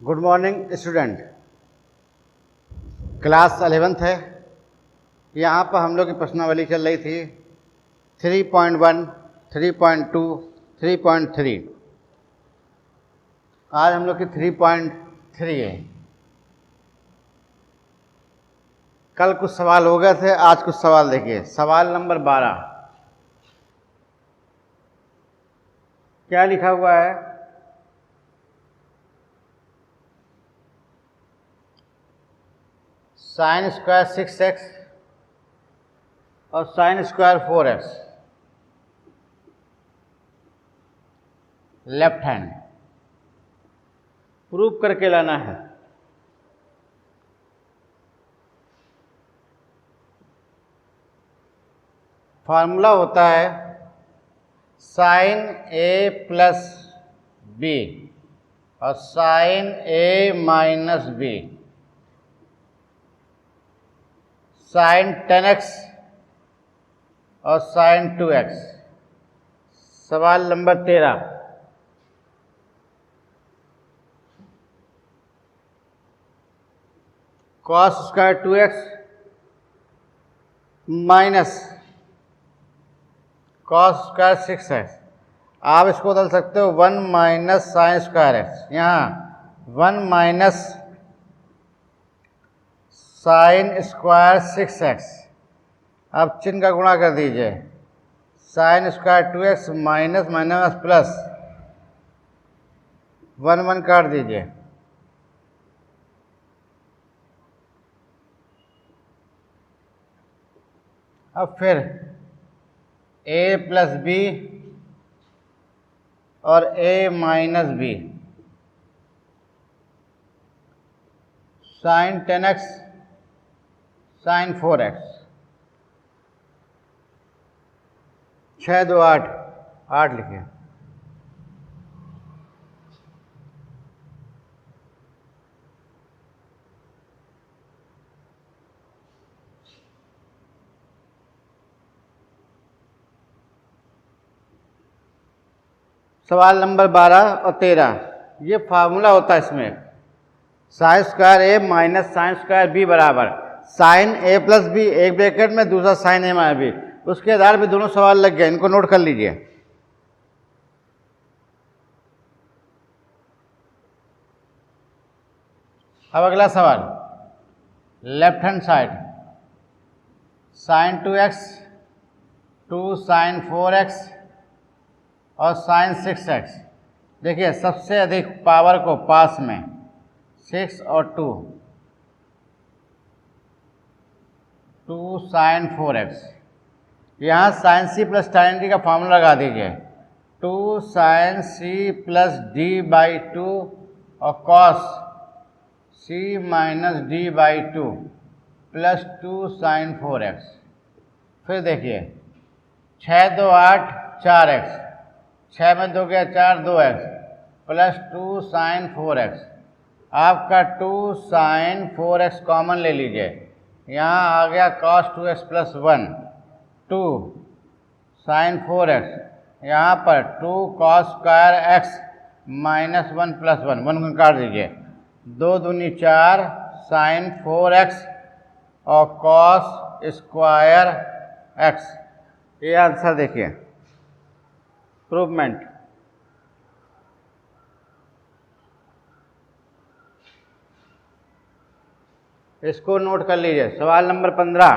Good morning student. Class 11th है। यहाँ पर हम लोग की प्रश्नावली चल रही थी 3.1, 3.2, 3.3। आज हम लोग की 3.3 है। कल कुछ सवाल हो गए थे, आज कुछ सवाल देखिए। सवाल नंबर 12 क्या लिखा हुआ है? साइन स्क्वायर 6x और sine square 4x left hand prove करके लाना है। फार्मूला होता है साइन ए प्लस बी और साइन ए माइनस बी, साइन 10x और साइन 2x। सवाल number 13 cos square 2x minus cos square 6x। आप इसको बदल सकते हो 1 माइनस साइन स्क्वायर एक्स। यहाँ 1 माइनस साइन स्क्वायर 6x। अब चिन्ह का गुणा कर दीजिए। Sine square 2x minus minus plus 1 1 काट दीजिए। अब फिर a प्लस बी और a minus B, sine 10x sine 4x। 6 2 8 8 लिखिए। सवाल नंबर 12 और 13 ये फार्मूला होता है। इसमें साइन स्क्वायर ए माइनस साइन स्क्वायर बी बराबर साइन ए प्लस बी, एक ब्रैकेट में, दूसरा साइन ए माइनस बी। उसके आधार पे दोनों सवाल लग गए, इनको नोट कर लीजिए। अब अगला सवाल left hand side sine 2x 2 sine 4x और साइन 6x। देखिए सबसे अधिक पावर को पास में 6 और 2 साइन 4x। यहाँ sine C plus sine D का फॉर्मूला लगा दीजिए। 2 sine C plus D by 2 और cos C minus D by 2 plus 2 sine 4x। फिर देखिए 6 2 8 4x, 6 में 2 गया 4 2x प्लस 2 साइन 4x। आपका 2 साइन 4x कॉमन ले लीजिए। यहाँ आ गया cos 2x plus 1 2 sine 4x। यहाँ पर 2 cos square x minus 1 plus 1 1 काट दीजिए। 2 दूनी 4 साइन 4x और cos स्क्वायर x। ये आंसर देखिए प्रूवमेंट। इसको नोट कर लीजिए। सवाल नंबर 15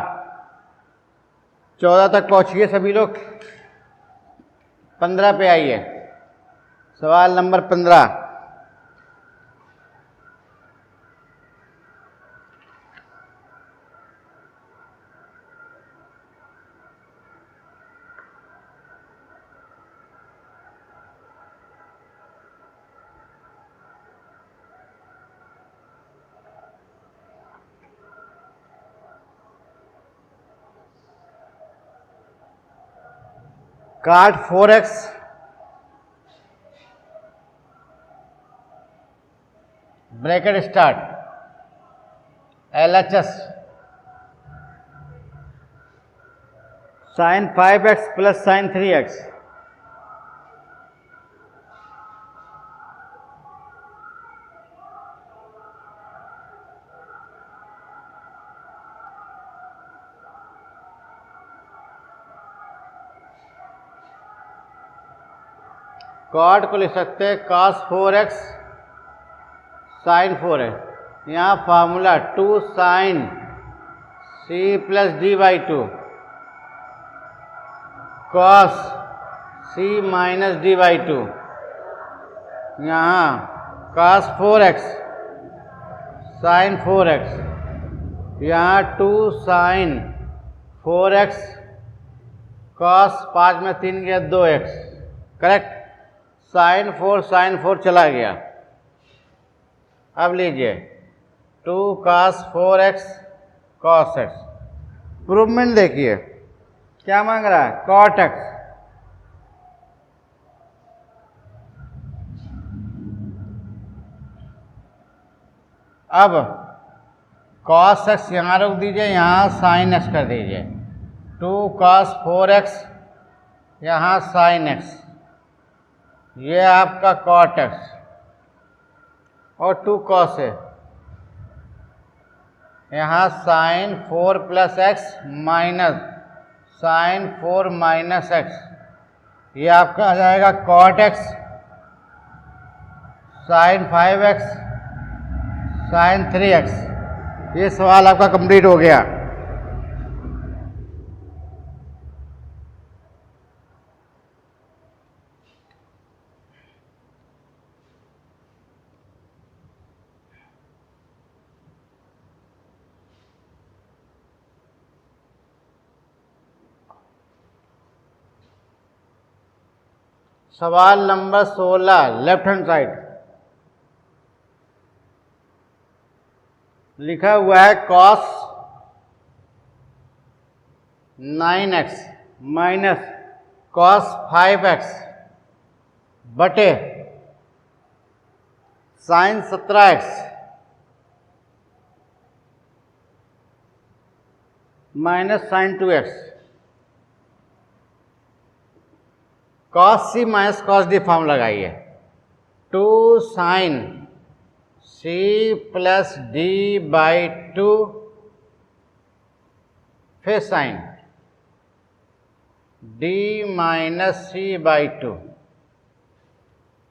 14 तक पहुंचिए सभी लोग, 15 पे आइए। सवाल नंबर 15 काट 4x bracket start LHS sine 5x plus sine 3x cot को लिख सकते हैं cos 4x sin 4x। यहाँ formula 2 sin c plus D by 2 cos c minus D by 2। यहाँ cos 4x sin 4x, यहाँ 2 sin 4x cos 5 में 3 गया 2x, correct. sin 4 चला गया। अब लीजिए 2 cos 4x cos x। प्रूवमेंट देखिए क्या मांग रहा है, cot x। अब cos x यहाँ रोक दीजिए, यहाँ sin x कर दीजिए। 2 cos 4x यहाँ sin x, ये आपका cot x और 2 cos है, यहाँ sin 4 plus x minus sin 4 minus x, ये आपका आ जाएगा cot x sin 5x sin 3x। ये सवाल आपका कंप्लीट हो गया। सवाल नंबर 16 लेफ्ट हैंड साइड लिखा हुआ है cos 9x minus cos 5x बटे sin 17x minus sin 2x। cos c minus cos d form लगाइए। 2 sin c plus d by 2 फिर sin d minus c by 2।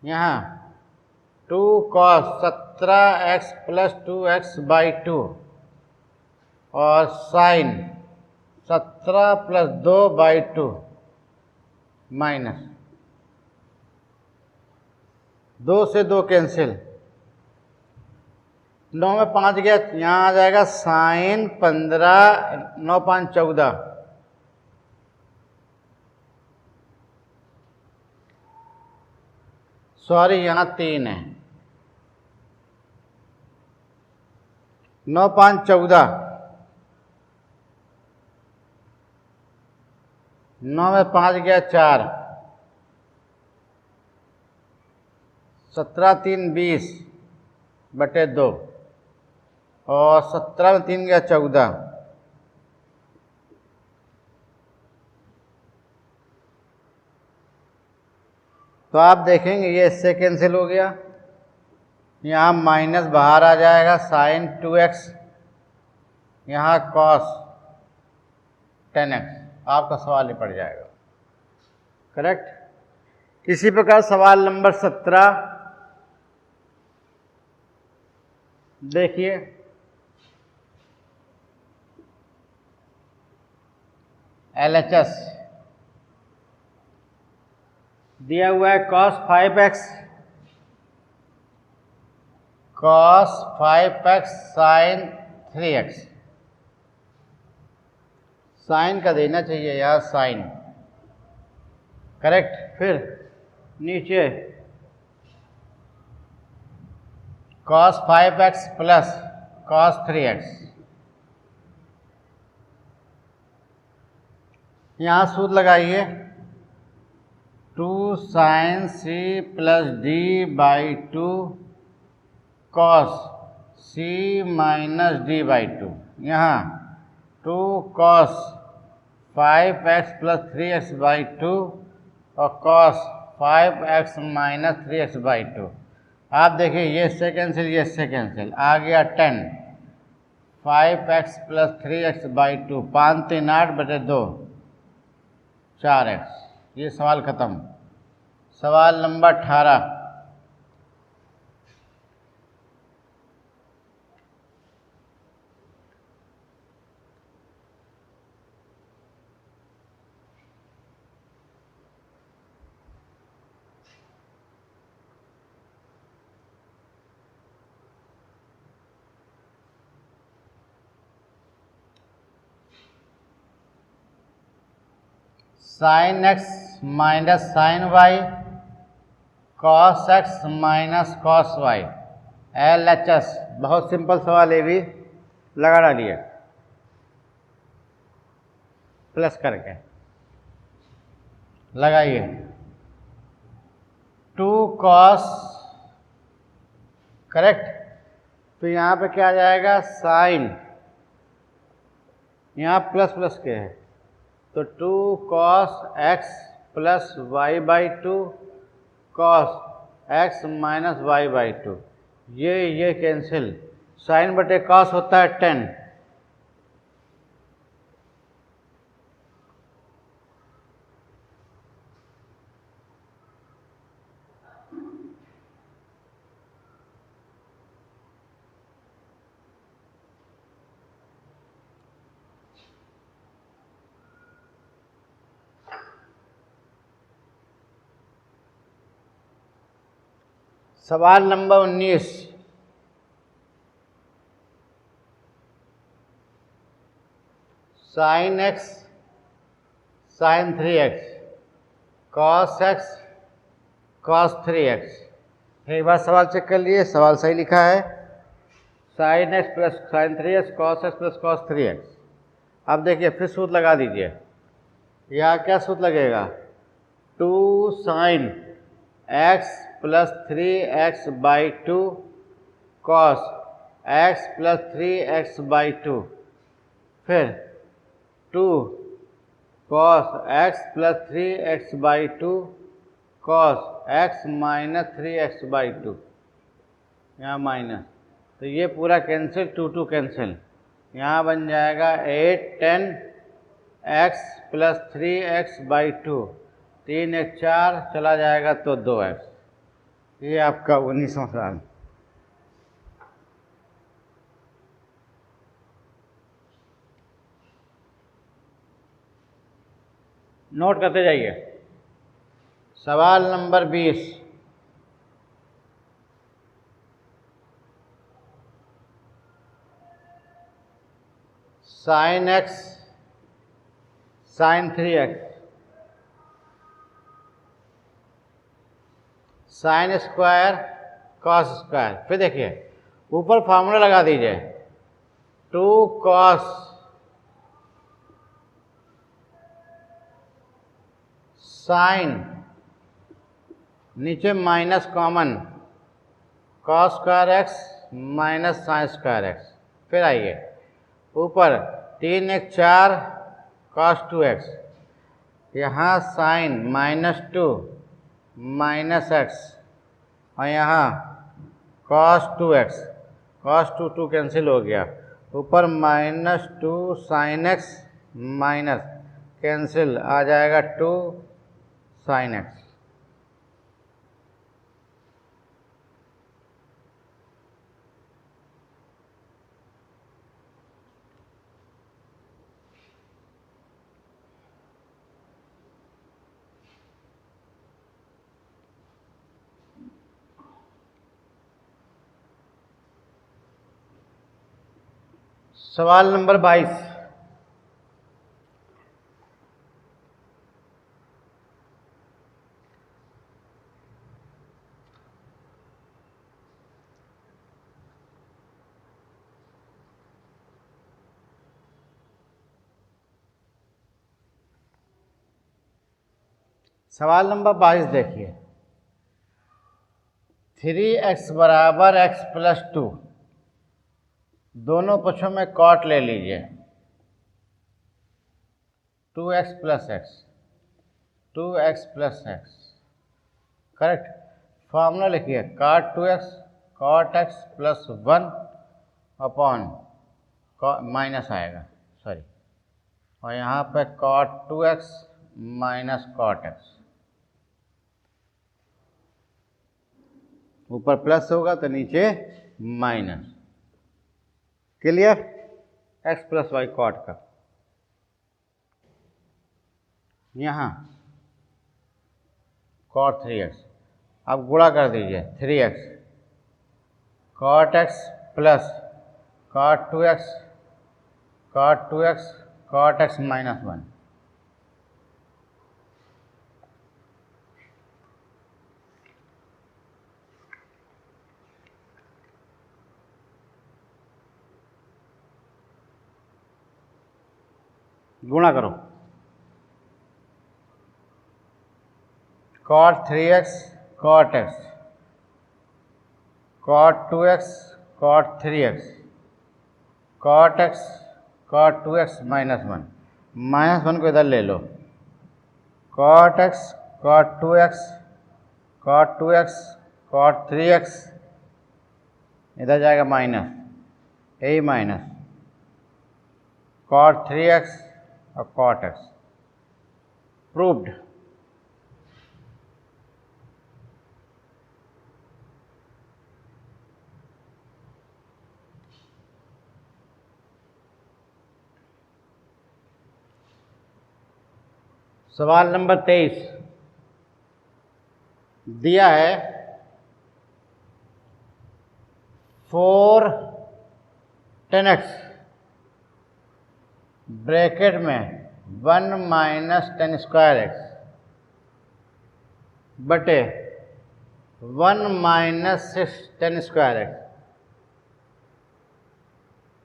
यहाँ 2 cos 17x plus 2x by 2 और sin 17 plus 2 by 2 minus 2 से 2 cancel, 9 में 5 गया, यहाँ आ जाएगा sign 15, 9 5 14। Sorry यहाँ 3 है, 9 5 14, 9 में 5 गया 4, 17 3 20 बटे 2 और 17 में 3 गया 14। तो आप देखेंगे ये इससे कैंसिल हो गया, यहाँ माइनस बाहर आ जाएगा साइन 2x, यहाँ कॉस 10x। आपका सवाल ही पड़ जाएगा, करेक्ट। इसी प्रकार सवाल नंबर 17 देखिए, LHS दिया हुआ है cos 5x sin 3x। Sign का देना चाहिए यार, साइन, करेक्ट। फिर नीचे cos 5x plus cos 3x, यहाँ सूत्र लगाइए 2 sin c plus d by 2 cos c minus d by 2। यहाँ 2 cos 5x plus 3x by 2 और cos 5x minus 3x by 2। आप देखिए ये इससे कैंसिल, ये इससे कैंसिल, आ गया 10, 5x प्लस 3x बाई 2, 5 3 8 बटे 2 4x। ये सवाल ख़त्म। सवाल number 18। Sine X minus sine Y, cos X minus cos Y, LHS। बहुत सिंपल सवाल है, भी लगा डालिए प्लस करके लगाइए। 2 cos, करेक्ट। तो यहाँ पे क्या आ जाएगा, साइन, यहाँ प्लस प्लस के है तो 2 cos x plus Y by 2 cos x minus Y by 2, ये कैंसिल। साइन बटे कॉस होता है 10, सवाल number 19। Sine X sine 3x cos X cos 3x। एक बार सवाल चेक कर लिए, सवाल सही लिखा है, sine x plus sine 3x cos x plus cos 3x। अब देखिए फिर सूत्र लगा दीजिए। यहाँ क्या सूत्र लगेगा, 2 sine x plus 3x by 2 cos x plus 3x by 2, फिर 2 cos x plus 3x by 2 cos x minus 3x by 2, यहाँ माइनस, तो ये पूरा कैंसिल, 2 कैंसिल, यहाँ बन जाएगा 8 10 x प्लस 3x बाई 2, 3 1 4 चला जाएगा तो 2x। ये आपका 19वां सवाल। नोट करते जाइए। सवाल number 20। Sine X sine 3x sine square cos square. फिर देखिए ऊपर फार्मूला लगा दीजिए, 2 कॉस साइन, नीचे minus common, cos square X minus sine square X. फिर आइए ऊपर 3 1 4 कॉस 2x, यहाँ साइन -2 माइनस एक्स, और यहाँ कॉस 2x, कॉस 2 कैंसिल हो गया, ऊपर -2 साइन एक्स माइनस कैंसिल आ जाएगा 2 साइन एक्स। सवाल नंबर 22। सवाल नंबर 22 देखिए, 3x बराबर x प्लस 2, दोनों पक्षों में कॉट ले लीजिए, 2x plus x, 2x plus x, correct. Formula लिखिए, cot 2x cot x plus 1 upon minus आएगा, सॉरी, और यहाँ पे cot 2x minus cot x। ऊपर प्लस होगा तो नीचे minus. Clear? X plus y cot का। यहाँ कॉट 3x, अब गुणा कर दीजिए 3x cot x plus cot 2x cot x minus 1। गुणा करो cot 3x cot x cot 2x cot 3x cot x cot 2x minus 1। Minus 1 को इधर ले लो, cot x cot 2x cot 2x cot 3x, इधर जाएगा minus, यही minus cot 3x और कॉट x। प्रूव्ड। सवाल नंबर 23 दिया है 4 10x ब्रैकेट में 1 माइनस 10 स्क्वायर एक्स बटे 1 माइनस 6 10 स्क्वायर एक्स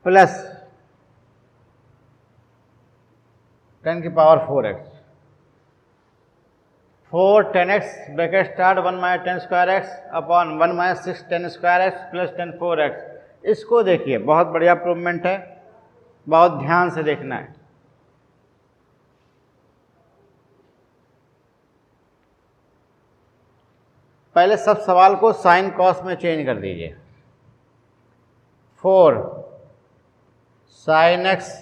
प्लस 10 की power 4x। 4 10x bracket start 1 minus 10 square x upon 1 minus 6 10 square x plus 10 4x। इसको देखिए, बहुत बढ़िया प्रूवमेंट है, बहुत ध्यान से देखना है। पहले सब सवाल को साइन कॉस में चेंज कर दीजिए। 4 sine X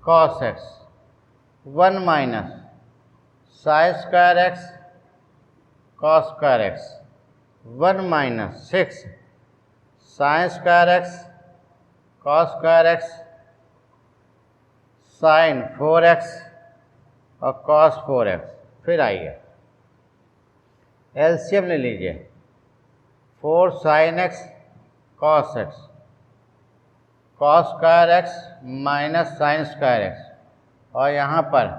cos X 1 minus sine square X cos square X 1 minus 6 sine square X cos square X sine 4x और कॉस 4x। फिर आइए एलसीएम ले लीजिए, 4 sine X cos X cos square X minus sine square x और यहाँ पर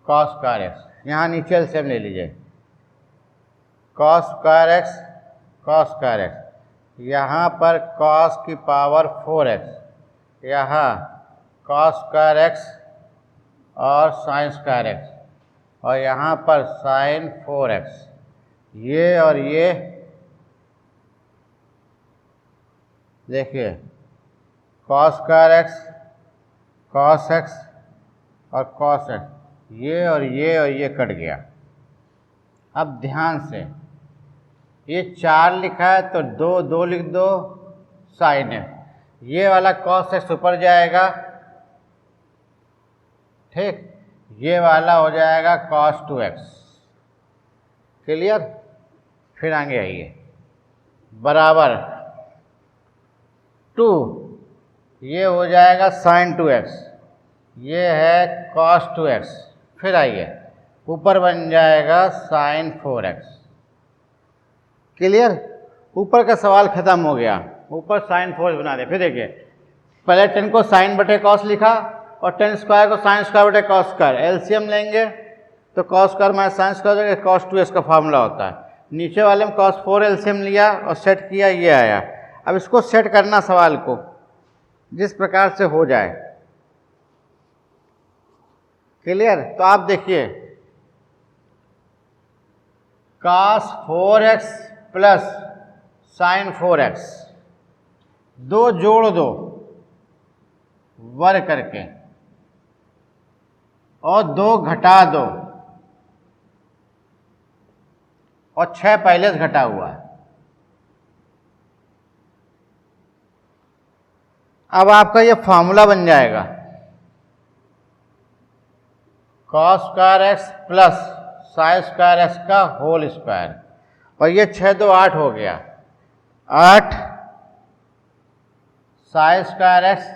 cos square x. यहाँ नीचे एलसीएम ले लीजिए, cos square X cos square x, यहाँ पर कॉस की पावर 4x, यहाँ कॉस स्क्वायर एक्स और साइन स्क्वायर एक्स और यहाँ पर साइन 4x। ये और ये देखिए, cos square X cos x और कॉस एक्स, ये और ये कट गया। अब ध्यान से, ये 4 लिखा है तो 2 लिख दो साइन है, ये वाला कॉस एक्स ऊपर जाएगा, ठीक, ये वाला हो जाएगा कॉस 2x। क्लियर? फिर आगे आइए, बराबर 2, ये हो जाएगा साइन 2x, ये है कॉस 2x। फिर आइए, ऊपर बन जाएगा साइन 4x। क्लियर? ऊपर का सवाल खत्म हो गया, ऊपर साइन 4x बना दे। फिर देखिए, पहले 10 को साइन बटे कॉस लिखा और 10 स्क्वायर को साइन स्क्वायर बटे कॉस स्क्वायर। एलसीएम लेंगे तो cos square minus sine square cos 2x का फॉर्मूला होता है। नीचे वाले में कॉस 4 एलसीएम लिया और सेट किया, ये आया। अब इसको सेट करना सवाल को जिस प्रकार से हो जाए। क्लियर? तो आप देखिए, cos 4x plus sign 4x, 2 जोड़ दो वर्ग करके और 2 घटा दो और 6 पहले से घटा हुआ है। अब आपका ये फॉर्मूला बन जाएगा cos square x plus sign square x का होल स्क्वायर और ये 6 2 8 हो गया, 8 साइन स्क्वायर एक्स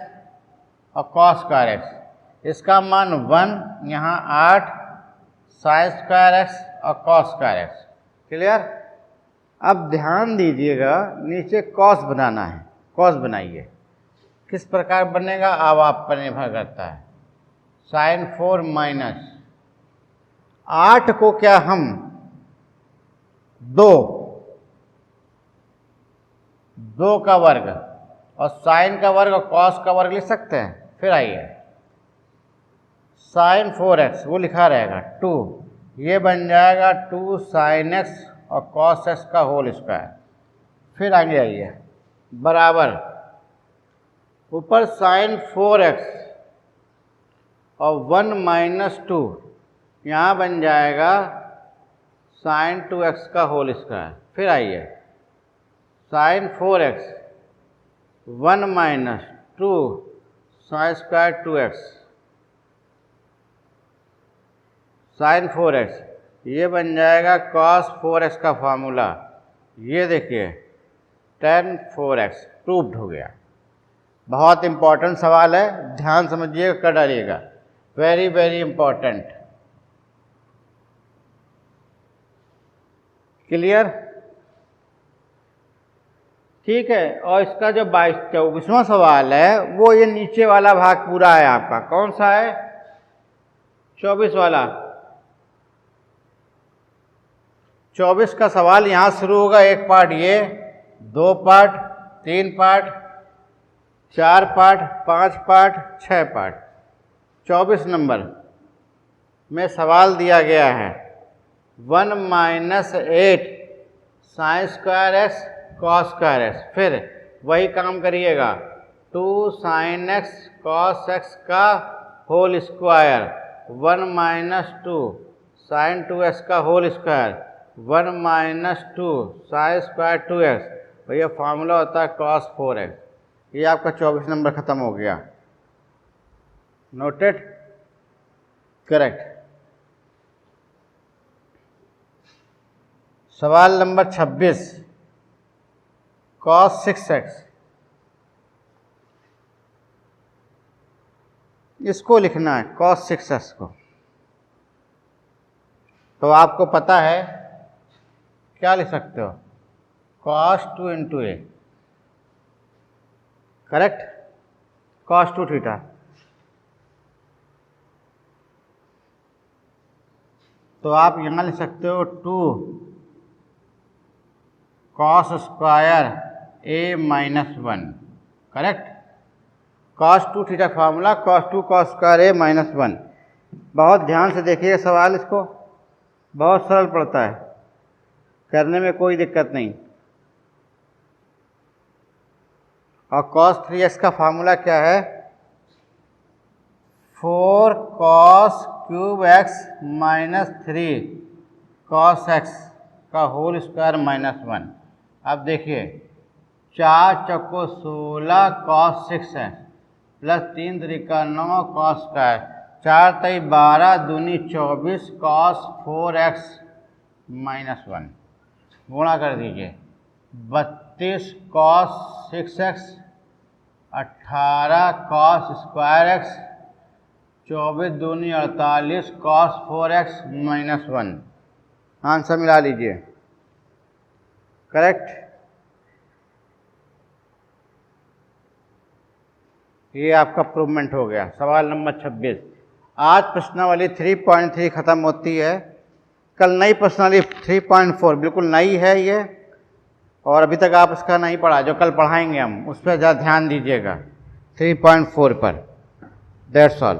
और कॉस स्क्वायर एक्स, इसका मान 1, यहाँ 8 साइन स्क्वायर एक्स और कॉस स्क्वायर एक्स। क्लियर? अब ध्यान दीजिएगा, नीचे कॉस बनाना है, कॉस बनाइए। किस प्रकार बनेगा अब आप पर निर्भर करता है। साइन 4 माइनस 8 को क्या हम 2 का वर्ग और साइन का वर्ग और कॉस का वर्ग लिख सकते हैं। फिर आइए, साइन 4x वो लिखा रहेगा 2, ये बन जाएगा 2 साइन एक्स और कॉस एक्स का होल स्क्वायर। फिर आगे आइए, बराबर ऊपर साइन 4x और 1 माइनस 2, यहाँ बन जाएगा साइन 2x का होल स्क्वायर। फिर आइए, sine 4x 1 minus 2 sine square 2x sine 4x, ये बन जाएगा cos 4x का फार्मूला। ये देखिए tan 4x प्रूव्ड हो गया। बहुत इंपॉर्टेंट सवाल है, ध्यान समझिएगा, कर डालिएगा, वेरी वेरी इंपॉर्टेंट। क्लियर? ठीक है। और इसका जो 24वां सवाल है वो ये नीचे वाला भाग पूरा है आपका। कौन सा है? 24 वाला। 24 का सवाल यहाँ शुरू होगा, एक पार्ट ये, 2 part, 3 part, 4 part, 5 part, 6 part. 24 number में सवाल दिया गया है 1 minus 8 sine square X cos square X. फिर वही काम करिएगा, 2 साइन एक्स कॉस एक्स का whole square, 1 minus 2 sine 2x का whole square, 1 minus 2 sine square 2x, और ये फार्मूला होता है cos 4x। ये आपका 24 नंबर खत्म हो गया। नोटेड? करेक्ट। सवाल नंबर 26, cos 6x, इसको लिखना है cos 6x को। तो आपको पता है क्या लिख सकते हो, cos 2 इंटू ए, करेक्ट, cos 2 थीटा। तो आप यहाँ लिख सकते हो 2 cos square a minus 1, correct. cos 2 theta formula, cos 2 cos square a minus 1। बहुत ध्यान से देखिए सवाल, इसको बहुत सरल पड़ता है, करने में कोई दिक्कत नहीं। और cos 3x का फार्मूला क्या है? 4 cos cube x minus 3 cos x का होल स्क्वायर माइनस 1। अब देखिए, 4 चौको 16 cos 6x plus 3 Trika 9 cos square, 4 तई 12 दूनी 24 cos 4x माइनस 1। गुणा कर दीजिए, 32 cos 6x, 18 cos square x, 24 दूनी 48 cos 4x माइनस 1। आंसर मिला लीजिए, करेक्ट। ये आपका प्रूवमेंट हो गया। सवाल नंबर 26। आज प्रश्नावली 3.3 खत्म होती है, कल नई प्रश्नावली 3.4 बिल्कुल नई है ये, और अभी तक आप इसका नहीं पढ़ा, जो कल पढ़ाएंगे हम उस पर ज़्यादा ध्यान दीजिएगा, 3.4 पर। That's all.